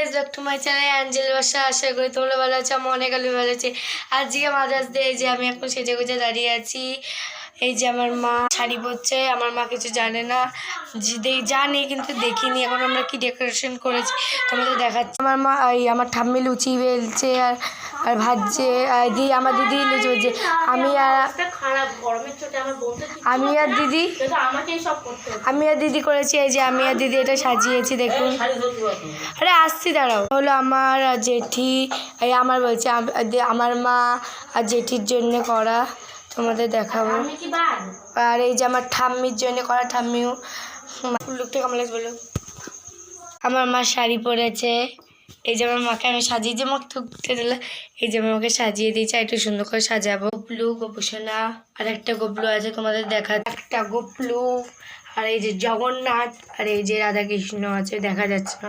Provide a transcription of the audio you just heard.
Guys, back to my channel Angel বাসা। আশা করি তোমরা ভালো আছো, আমি অনেক ভালো আছি। আজকে মাদার্স ডে, এই যে আমি এখন সেজে গুজে দাঁড়িয়ে আছি। এই যে আমার মা শাড়ি পরছে। আমার মা কিছু জানে না, জানে কিন্তু দেখিনি এখন আমরা কি ডেকোরেশন করেছি তোমাদের দেখাচ্ছি। আমার মা আমার ঠাম্মি লুচি বেলছে আর আর ভাজছে। আমার দিদি লুচি বেলছে। আমি আর দিদি করেছি। এই যে আমি আর দিদি এটা সাজিয়েছি, দেখুন। আরে আসছি, দাঁড়াও। হলো আমার জেঠি, আমার বলছে আমার মা আর জেঠির জন্য করা, তোমাদের দেখাবো। আর এই যে আমার ঠাম্মির জন্য করা, ঠাম্মিও লুকটা কেমন লাগছে বলো। আমার মা শাড়ি পরেছে। এই যে আমার মাকে আমি সাজিয়ে যে মাকে থুকতে দিলাম, এই যে আমাকে সাজিয়ে দিয়েছে, একটু সুন্দর করে সাজাবো। গোপলু, গোপুসোনা আর একটা গোপলু আছে, তোমাদের দেখা একটা গোপলু। আর এই যে জগন্নাথ আর এই যে রাধাকৃষ্ণ আছে, দেখা যাচ্ছে না।